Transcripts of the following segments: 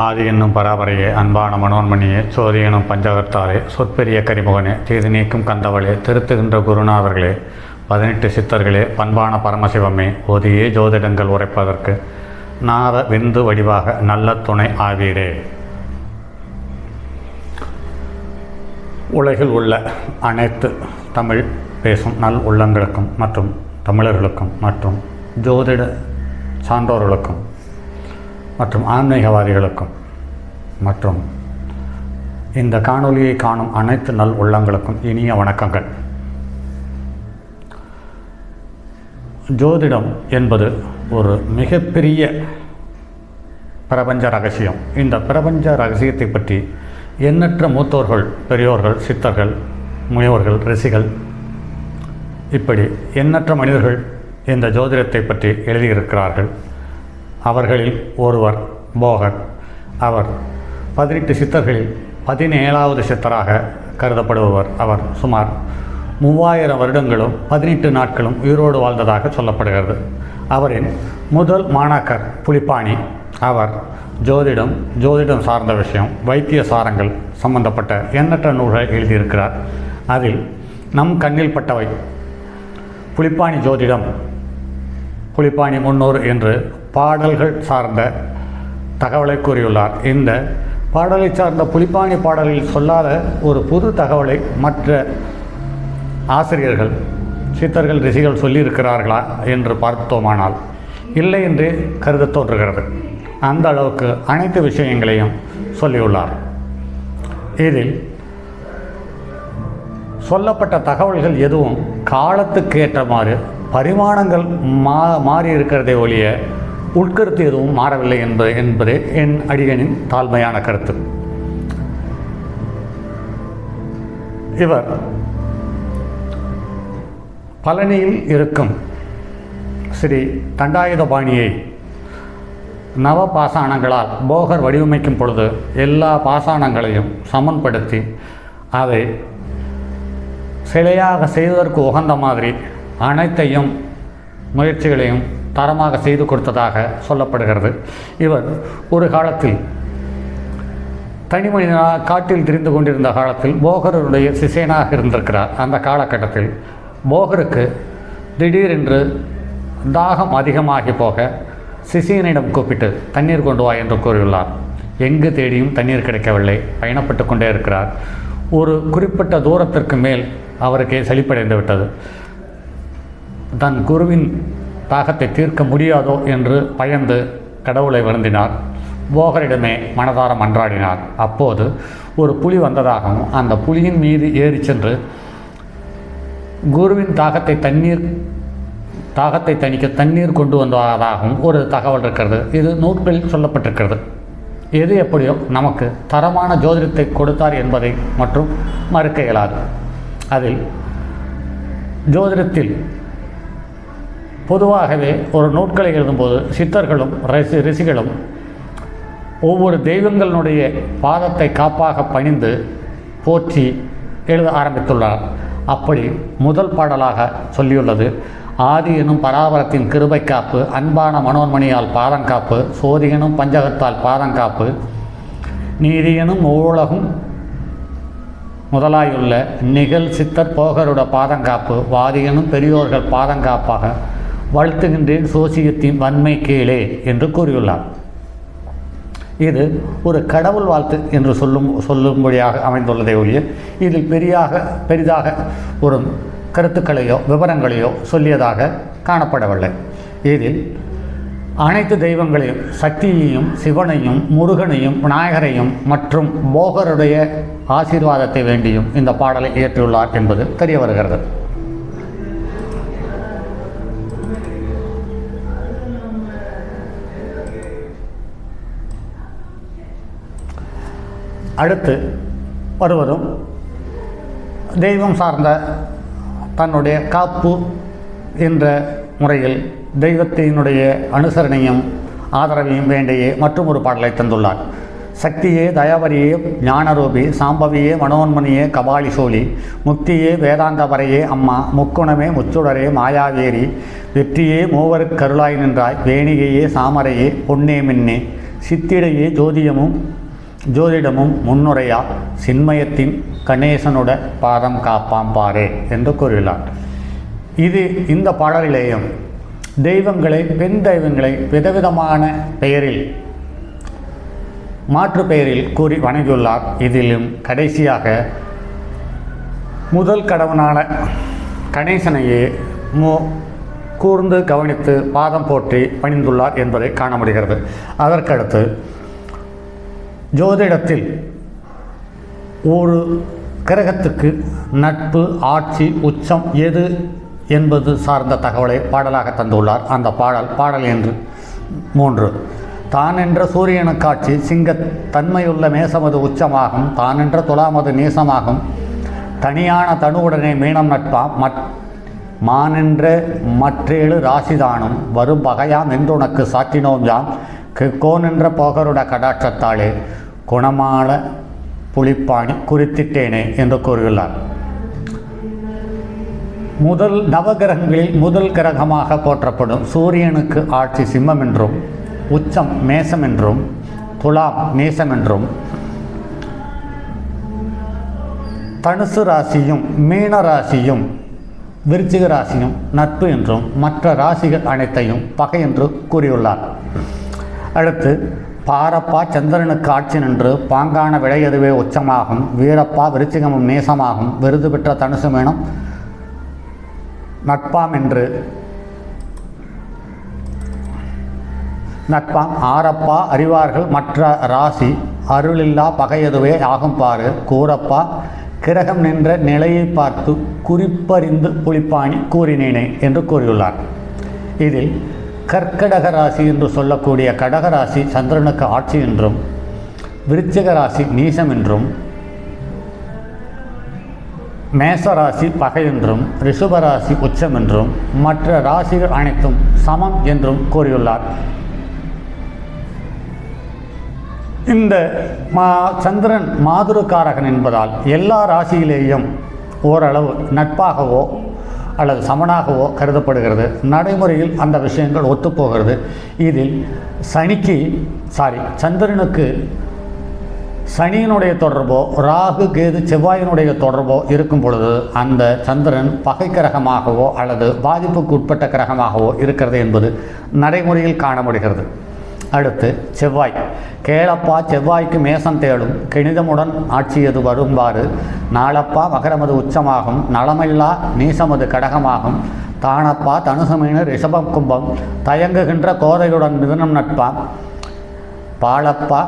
ஆதி என்னும் பராபரையே, அன்பான மனோன்மணியே, சோதி எனும் பஞ்சகத்தாலே, சொற்பெரிய கரிமுகனே, தீது நீக்கும் கந்தவளே, திருத்துகின்ற குருநாதர்களே, 18 சித்தர்களே, பண்பான பரமசிவமே, ஓதியே ஜோதிடங்கள் உரைப்பதற்கு நாத விந்து வடிவாக நல்ல துணை ஆவீரே. உலகில் உள்ள அனைத்து தமிழ் பேசும் நல் உள்ளங்களுக்கும் மற்றும் தமிழர்களுக்கும் மற்றும் ஜோதிட சான்றோர்களுக்கும் மற்றும் ஆன்மீகவாதிகளுக்கும் மற்றும் இந்த காணொளியை காணும் அனைத்து நல் உள்ளங்களுக்கும் இனிய வணக்கங்கள். ஜோதிடம் என்பது ஒரு மிகப்பெரிய பிரபஞ்ச ரகசியம். இந்த பிரபஞ்ச ரகசியத்தை பற்றி எண்ணற்ற மூத்தோர்கள், பெரியோர்கள், சித்தர்கள், முனிவர்கள், ரிஷிகள், இப்படி எண்ணற்ற மனிதர்கள் இந்த ஜோதிடத்தை பற்றி எழுதியிருக்கிறார்கள். அவர்களில் ஒருவர் போகர். அவர் 18 சித்தர்களில் 17வது சித்தராக கருதப்படுபவர். அவர் சுமார் 3000 வருடங்களும் 18 நாட்களும் உயிரோடு வாழ்ந்ததாக சொல்லப்படுகிறது. அவரின் முதல் மாணாக்கர் புலிப்பாணி. அவர் ஜோதிடம் சார்ந்த விஷயம், வைத்திய சாரங்கள் சம்பந்தப்பட்ட எண்ணற்ற நூல்களை எழுதியிருக்கிறார். அதில் நம் கண்ணில் பட்டவை புலிப்பாணி ஜோதிடம், புலிப்பாணி 300 என்று பாடல்கள் சார்ந்த தகவலை கூறியுள்ளார். இந்த பாடலை சார்ந்த புலிப்பாணி பாடலில் சொல்லாத ஒரு புது தகவலை மற்ற ஆசிரியர்கள், சித்தர்கள், ரிஷிகள் சொல்லியிருக்கிறார்களா என்று பார்த்தோமானால் இல்லை என்றே கருத தோன்றுகிறது. அந்த அளவுக்கு அனைத்து விஷயங்களையும் சொல்லியுள்ளார். இதில் சொல்லப்பட்ட தகவல்கள் எதுவும் காலத்துக்கு ஏற்றமாறு பரிமாணங்கள் மாறி இருக்கிறதே ஒழிய உட்கருத்து எதுவும் மாறவில்லை என்பதே என் அடியனின் தாழ்மையான கருத்து. இவர் பழனியில் இருக்கும் ஸ்ரீ தண்டாயுதபாணியை நவ பாசாணங்களால் போகர் வடிவமைக்கும் பொழுது எல்லா பாசாணங்களையும் சமன்படுத்தி அதை சிலையாக செய்வதற்கு உகந்த மாதிரி அனைத்தையும் முயற்சிகளையும் தரமாக செய்து கொடுத்ததாக சொல்லப்படுகிறது. இவர் ஒரு காலத்தில் தனி மனிதனாக காட்டில் திரிந்து கொண்டிருந்த காலத்தில் போகருடைய சிஷியனாக இருந்திருக்கிறார். அந்த காலகட்டத்தில் போகருக்கு திடீரென்று தாகம் அதிகமாகி போக சிஷியனிடம் கூப்பிட்டு தண்ணீர் கொண்டு வா என்று கூறியுள்ளார். எங்கு தேடியும் தண்ணீர் கிடைக்கவில்லை. பயணப்பட்டு கொண்டே இருக்கிறார். ஒரு குறிப்பிட்ட தூரத்திற்கு மேல் அவருக்கு சலிப்படைந்து விட்டது. தன் குருவின் தாகத்தை தீர்க்க முடியாதோ என்று பயந்து கடவுளை வருந்தினார். போகரிடமே மனதார மன்றாடினார். அப்போது ஒரு புலி வந்ததாகவும் அந்த புலியின் மீது ஏறி சென்று குருவின் தாகத்தை தணிக்க தண்ணீர் கொண்டு வந்ததாகவும் ஒரு தகவல் இருக்கிறது. இது நூல்களில் சொல்லப்பட்டிருக்கிறது. எது எப்படியோ நமக்கு தரமான ஜோதிடத்தை கொடுத்தார் என்பதை மற்றும் மறுக்க இயலாது. அதில் ஜோதிடத்தில் பொதுவாகவே ஒரு நூல்களை எழுதும்போது சித்தர்களும் ரிஷிகளும் ஒவ்வொரு தெய்வங்களுடைய பாதத்தை காப்பாக பணிந்து போற்றி எழுத ஆரம்பித்துள்ளார். அப்படி முதல் பாடலாக சொல்லியுள்ளது, ஆதி எனும் பராபரத்தின் கிருபை காப்பு, அன்பான மனோன்மணியால் பாதங்காப்பு, சோதி எனும் பஞ்சகத்தால் பாதங்காப்பு, நீதி எனும் ஊழகும் முதலாயுள்ள நிகழ் சித்தர் போகருட பாதங்காப்பு, வாதி எனும் பெரியோர்கள் பாதங்காப்பாக வாழ்த்துகின்றேன் சோசியத்தின் வன்மை கீழே என்று கூறியுள்ளார். இது ஒரு கடவுள் வாழ்த்து என்று சொல்லும்படியாக அமைந்துள்ளதை ஒழிய இதில் பெரிதாக ஒரு கருத்துக்களையோ விவரங்களையோ சொல்லியதாக காணப்படவில்லை. இதில் அனைத்து தெய்வங்களையும், சக்தியையும், சிவனையும், முருகனையும், விநாயகரையும் மற்றும் போகருடைய ஆசீர்வாதத்தை வேண்டியும் இந்த பாடலை இயற்றியுள்ளார் என்பது தெரிய வருகிறது. அடுத்து வருவதும் தெய்வம் சார்ந்த தன்னுடைய காப்பு என்ற முறையில் தெய்வத்தினுடைய அனுசரணையும் ஆதரவையும் வேண்டியே மற்றும் ஒரு பாடலை தந்துள்ளார். சக்தியே தயாவரியே ஞானரூபி சாம்பவியே மனோன்மணியே கபாலி சோழி முக்தியே வேதாந்தவரையே அம்மா முக்குணமே முச்சுடரே மாயாவேரி வெற்றியே மூவருக்கு கருளாய் நின்றாய் வேணிகையே சாமரையே பொன்னே மின்னே சித்திடையே ஜோதிடமும் முன்னுரையா சின்மயத்தின் கணேசனுட பாதம் காப்பாம் பாரே என்று கூறியுள்ளார். இந்த பாடலிலேயும் தெய்வங்களை, பெண் தெய்வங்களை விதவிதமான பெயரில், மாற்று பெயரில் கூறி வணங்கியுள்ளார். இதிலும் கடைசியாக முதல் கடவுளான கணேசனையே கூர்ந்து கவனித்து பாதம் போற்றி பணிந்துள்ளார் என்பதை காண முடிகிறது. அதற்கடுத்து ஜோதிடத்தில் ஒரு கிரகத்துக்கு நட்பு, ஆட்சி, உச்சம் எது என்பது சார்ந்த தகவலை பாடலாக தந்துள்ளார். அந்த பாடல் என்று 3. தான் என்ற சூரியனுக்காட்சி சிங்க தன்மையுள்ள மேசமது உச்சமாகும், தான் என்ற துலாமது நீசமாகும், தனியான தனுவுடனே மீனம் நட்பாம், மானென்ற மற்றேழு ராசிதானும் வரும் பகையாம் என்றுனக்கு சாற்றினோம் யாம், கோனென்ற போகருட கடாட்சத்தாலே குணமால புலிப்பாணி குறித்திட்டேனே என்று கூறியுள்ளார். நவகிரகங்களில் முதல் கிரகமாக போற்றப்படும் சூரியனுக்கு ஆட்சி சிம்மம் என்றும், உச்சம் மேசம் என்றும், துலாம் நீசம் என்றும், தனுசு ராசியும் மீன ராசியும் விருச்சிக ராசியும் நட்பு என்றும், மற்ற ராசிகள் அனைத்தையும் பகை என்று கூறியுள்ளார். அடுத்து பாரப்பா சந்திரனுக்கு ஆட்சி நின்று பாங்கான விடையதுவே உச்சமாகும், வீரப்பா விருச்சிகமும் நேசமாகும், விருது பெற்ற தனுசு மீனம் நட்பாம் என்று நட்பாம், ஆரப்பா அறிவார்கள் மற்ற ராசி அருளில்லா பகையதுவே ஆகும் பாரு, கூரப்பா கிரகம் நின்ற நிலையை பார்த்து குறிப்பறிந்து புலிப்பாணி கூறினேனே என்று கூறியுள்ளார். இதில் கர்க்கடக ராசி என்று சொல்லக்கூடிய கடகராசி சந்திரனுக்கு ஆட்சி என்றும், விருச்சிக ராசி நீசம் என்றும், மேசராசி பகை என்றும், ரிஷபராசி உச்சம் என்றும், மற்ற ராசிகள் அனைத்தும் சமம் என்றும் கூறியுள்ளார். இந்த சந்திரன் மாதுருக்காரகன் என்பதால் எல்லா ராசியிலேயும் ஓரளவு நட்பாகவோ அல்லது சமனாகவோ கருதப்படுகிறது. நடைமுறையில் அந்த விஷயங்கள் ஒத்துப்போகிறது. இதில் சந்திரனுக்கு சனியினுடைய தொடர்போ, ராகு கேது செவ்வாயினுடைய தொடர்போ இருக்கும் பொழுது அந்த சந்திரன் பகை கிரகமாகவோ அல்லது பாதிப்புக்கு உட்பட்ட கிரகமாகவோ இருக்கிறது என்பது நடைமுறையில் காண முடிகிறது. அடுத்து செவ்வாய். கேளப்பா செவ்வாய்க்கு மேசம் தேடும், கணிதமுடன் ஆட்சியது வரும்பாறு, நாளப்பா மகரமது உச்சமாகும், நலமில்லா நீசமது கடகமாகும், தானப்பா தனுசமீன ரிஷபம் கும்பம், தயங்குகின்ற கோதையுடன் மிதுனம் நட்பாம், பாலப்பா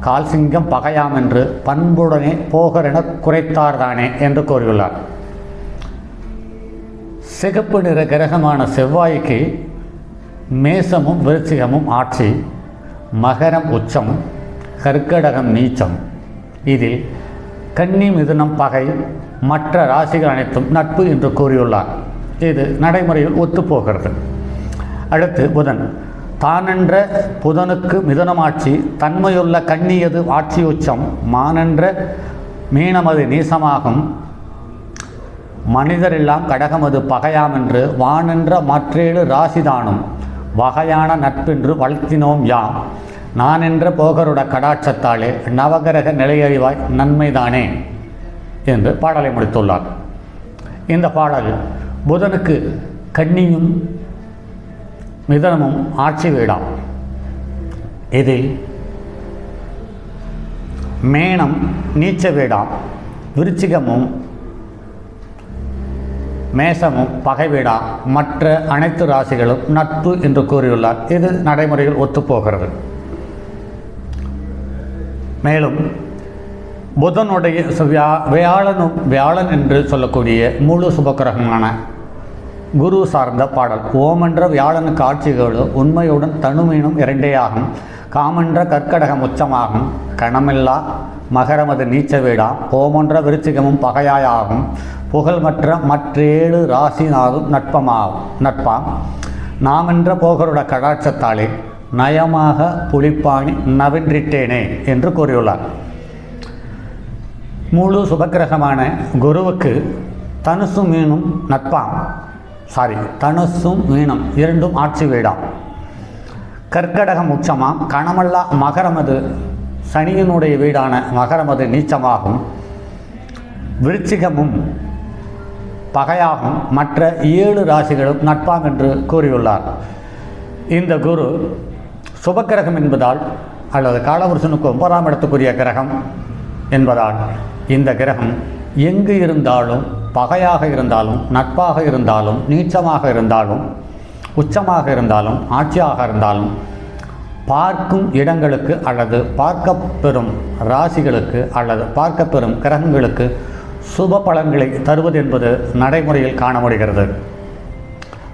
கால்சிங்கம் பகையாம் என்று பண்புடனே போகரென குறைத்தார்தானே என்று கூறியுள்ளார். சிகப்பு நிற கிரகமான செவ்வாய்க்கு மேசமும் விருச்சிகமும் ஆட்சி, மகரம் உச்சம், கர்க்கடகம் நீச்சம். இதில் கன்னி மிதுனம் பகை, மற்ற ராசிகள் அனைத்தும் நட்பு என்று கூறியுள்ளார். இது நடைமுறையில் ஒத்துப்போகிறது. அடுத்து புதன். தானென்ற புதனுக்கு மிதுனமாட்சி, தன்மையுள்ள கன்னியது ஆட்சி உச்சம், மானென்ற மீனமது நீசமாகும், மனிதரெல்லாம் கடகமது பகையாம் என்று, வானென்ற மற்றேழு ராசிதானும் வகையான நட்பென்று வளர்த்தினோம் யாம், நான் என்ற போகருட கடாட்சத்தாலே நவகிரக நிலையறிவாய் நன்மைதானே என்று பாடலை முடித்துள்ளார். இந்த பாடல் புதனுக்கு கன்னியும் மிதனமும் ஆட்சி வீடாம். இதில் மேனம் நீச்ச வீடாம், விருச்சிகமும் மேசமும் பகை வீடாம், மற்ற அனைத்து ராசிகளும் நட்பு என்று கூறியுள்ளார். இது நடைமுறையில் ஒத்துப்போகிறது. மேலும் புதனுடைய வியாழன் என்று சொல்லக்கூடிய முழு சுபக்கிரகமான குரு சார்ந்த பாடல். ஓமென்ற வியாழனுக்கு ஆட்சிகளோ உண்மையுடன் தனுமீனும் இரண்டேயாகும், காமென்ற கற்கடகம் உச்சமாகும், கணமில்லா மகரமது நீச்ச வீடாம், ஓமன்ற விருச்சிகமும் பகையாயாகும், புகழ்மற்ற மற்றேழு ராசினாலும் நட்பாம், நாமென்ற போகருட கடாட்சத்தாலே நயமாக புலிப்பாணி நவென்றிட்டேனே என்று கூறியுள்ளார். முழு சுபக்கிரகமான குருவுக்கு தனுசும் மீனும் இரண்டும் ஆட்சி வீடாம். கர்க்கடகம் உச்சமாம், கணமல்லா மகரமது சனியினுடைய வீடான மகரமது நீச்சமாகும், விருச்சிகமும் பகையாகும், மற்ற 7 ராசிகளும் நட்பாம் என்று கூறியுள்ளார். இந்த குரு சுபக்கிரகம் என்பதால் அல்லது காலபுருஷனுக்கு 9ஆம் இடத்துக்குரிய கிரகம் என்பதால் இந்த கிரகம் எங்கு இருந்தாலும், பகையாக இருந்தாலும், நட்பாக இருந்தாலும், நீச்சமாக இருந்தாலும், உச்சமாக இருந்தாலும், ஆட்சியாக இருந்தாலும், பார்க்கும் இடங்களுக்கு அல்லது பார்க்கப்பெறும் ராசிகளுக்கு அல்லது பார்க்கப்பெறும் கிரகங்களுக்கு சுப பலன்களை தருவது என்பது நடைமுறையில் காண முடிகிறது.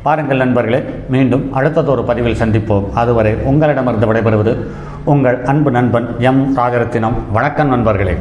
பாருங்கள் நண்பர்களே, மீண்டும் அடுத்ததொரு பதிவில் சந்திப்போம். அதுவரை உங்களிடமிருந்து விடைபெறுவது உங்கள் அன்பு நண்பன் எம் ராஜரத்தினம். வணக்கம் நண்பர்களே.